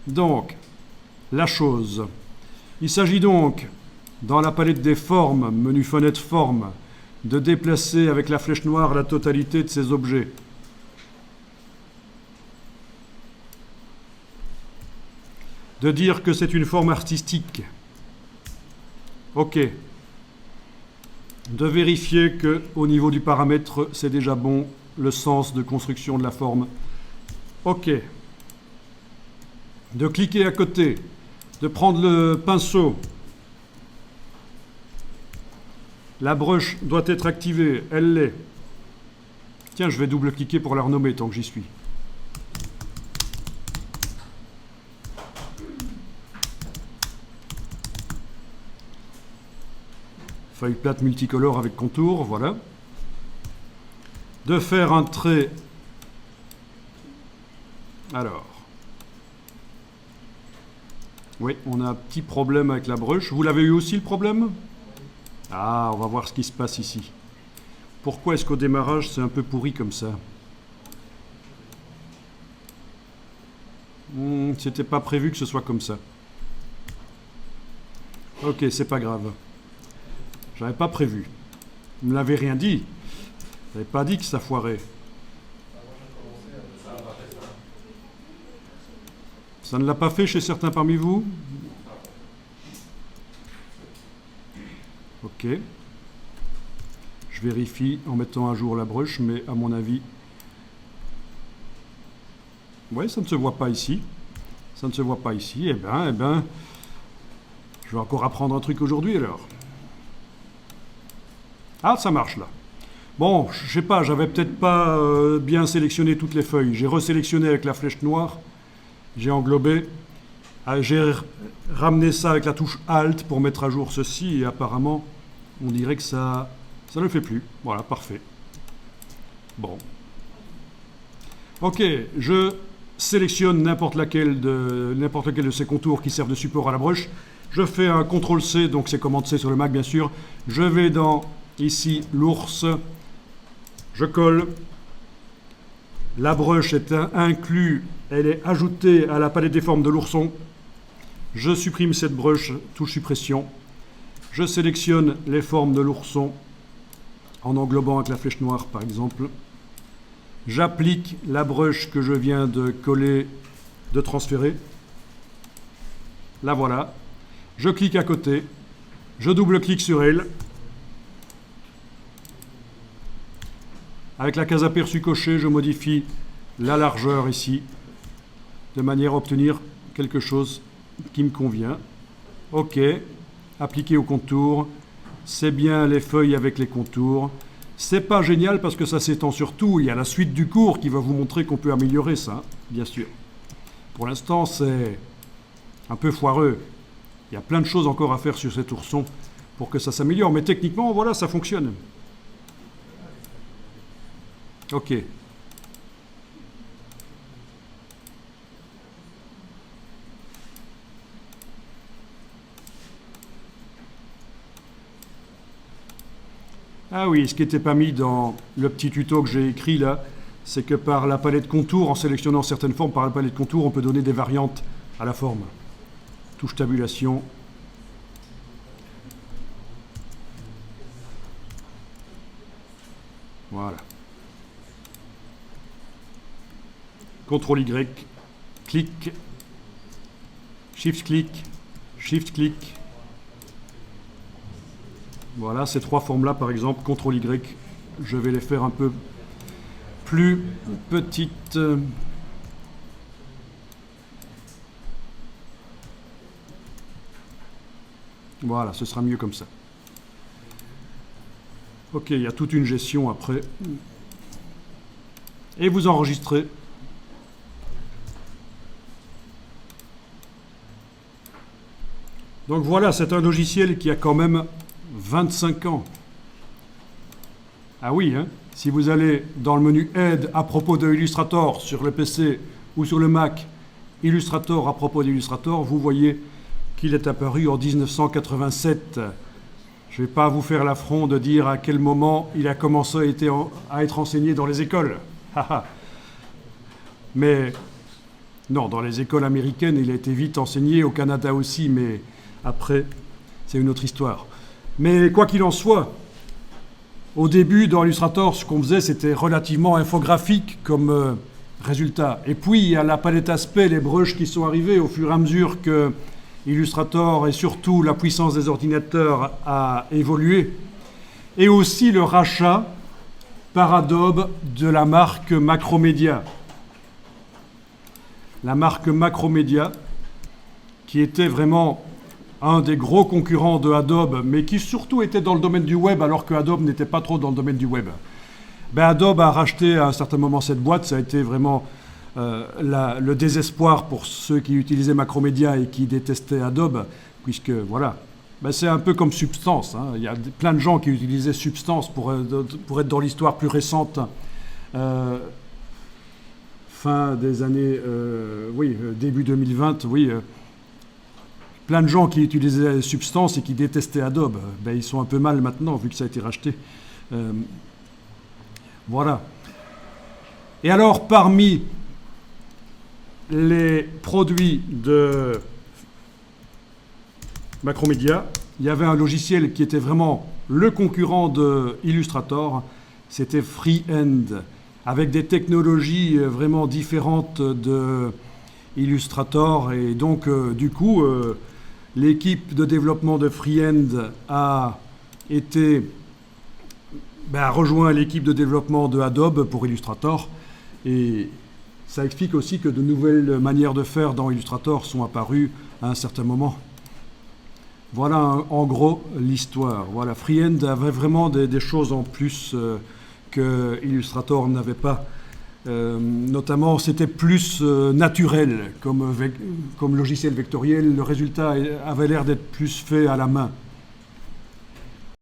Donc, la chose. Il s'agit donc, dans la palette des formes, menu fenêtre forme, de déplacer avec la flèche noire la totalité de ces objets. De dire que c'est une forme artistique. OK. De vérifier qu'au niveau du paramètre, c'est déjà bon, le sens de construction de la forme. OK. De cliquer à côté, de prendre le pinceau. La brush doit être activée, elle l'est. Tiens, je vais double-cliquer pour la renommer tant que j'y suis. Feuille plate multicolore avec contour, voilà. De faire un trait. Alors. Oui, on a un petit problème avec la brush. Vous l'avez eu aussi le problème? Ah, on va voir ce qui se passe ici. Pourquoi est-ce qu'au démarrage, c'est un peu pourri comme ça? C'était pas prévu que ce soit comme ça. Ok, c'est pas grave. J'avais pas prévu. Vous ne l'avez rien dit. Vous n'avez pas dit que ça foirait. Ça ne l'a pas fait chez certains parmi vous? Ok. Je vérifie en mettant à jour la brush, mais à mon avis... Ouais, ça ne se voit pas ici. Ça ne se voit pas ici. Eh ben... Je vais encore apprendre un truc aujourd'hui, alors. Ah, ça marche, là. Bon, je sais pas, j'avais peut-être pas bien sélectionné toutes les feuilles. J'ai resélectionné avec la flèche noire. J'ai englobé. J'ai ramené ça avec la touche Alt pour mettre à jour ceci. Et apparemment, on dirait que ça ne le fait plus. Voilà, parfait. Bon. Ok, je sélectionne n'importe lequel de ces contours qui servent de support à la brush. Je fais un CTRL-C, donc c'est commande C sur le Mac, bien sûr. Je vais dans, ici, l'ours. Je colle. La brush est inclue, elle est ajoutée à la palette des formes de l'ourson. Je supprime cette brush, touche suppression. Je sélectionne les formes de l'ourson en englobant avec la flèche noire, par exemple. J'applique la brush que je viens de coller, de transférer. La voilà. Je clique à côté. Je double-clique sur elle. Avec la case aperçu cochée, je modifie la largeur ici, de manière à obtenir quelque chose qui me convient. OK. Appliquer au contour. C'est bien les feuilles avec les contours. C'est pas génial parce que ça s'étend sur tout. Il y a la suite du cours qui va vous montrer qu'on peut améliorer ça, bien sûr. Pour l'instant, c'est un peu foireux. Il y a plein de choses encore à faire sur cet ourson pour que ça s'améliore. Mais techniquement, voilà, ça fonctionne. OK. Ah oui, ce qui n'était pas mis dans le petit tuto que j'ai écrit là, c'est que par la palette contour, en sélectionnant certaines formes par la palette contour, on peut donner des variantes à la forme. Touche tabulation. Voilà. CTRL Y, clic, Shift-clic, Shift-clic. Voilà, ces trois formes-là, par exemple, CTRL Y, je vais les faire un peu plus petites. Voilà, ce sera mieux comme ça. Ok, il y a toute une gestion après. Et vous enregistrez. Donc voilà, c'est un logiciel qui a quand même 25 ans. Ah oui, hein, si vous allez dans le menu Aide à propos de Illustrator sur le PC ou sur le Mac, Illustrator à propos d'Illustrator, vous voyez qu'il est apparu en 1987. Je ne vais pas vous faire l'affront de dire à quel moment il a commencé à être enseigné dans les écoles. Mais Non, dans les écoles américaines, il a été vite enseigné, au Canada aussi, mais après, c'est une autre histoire. Mais quoi qu'il en soit, au début, dans Illustrator, ce qu'on faisait, c'était relativement infographique comme résultat. Et puis, il y a la palette aspect, les brushes qui sont arrivés au fur et à mesure que Illustrator et surtout la puissance des ordinateurs a évolué. Et aussi le rachat par Adobe de la marque Macromedia. La marque Macromedia, qui était vraiment un des gros concurrents de Adobe, mais qui surtout était dans le domaine du web, alors que Adobe n'était pas trop dans le domaine du web. Adobe a racheté à un certain moment cette boîte, ça a été vraiment le désespoir pour ceux qui utilisaient Macromedia et qui détestaient Adobe, puisque voilà, c'est un peu comme Substance, hein. Il y a plein de gens qui utilisaient Substance pour être dans l'histoire plus récente, fin des années, début 2020, plein de gens qui utilisaient Substance et qui détestaient Adobe. Ils sont un peu mal maintenant, vu que ça a été racheté. Voilà. Et alors, parmi les produits de Macromedia, il y avait un logiciel qui était vraiment le concurrent de Illustrator, c'était Freehand, avec des technologies vraiment différentes de Illustrator. Et donc, du coup, l'équipe de développement de Freehand a rejoint l'équipe de développement de Adobe pour Illustrator. Et ça explique aussi que de nouvelles manières de faire dans Illustrator sont apparues à un certain moment. Voilà en gros l'histoire. Voilà, Freehand avait vraiment des choses en plus que Illustrator n'avait pas. Notamment, c'était plus naturel comme logiciel vectoriel. Le résultat avait l'air d'être plus fait à la main.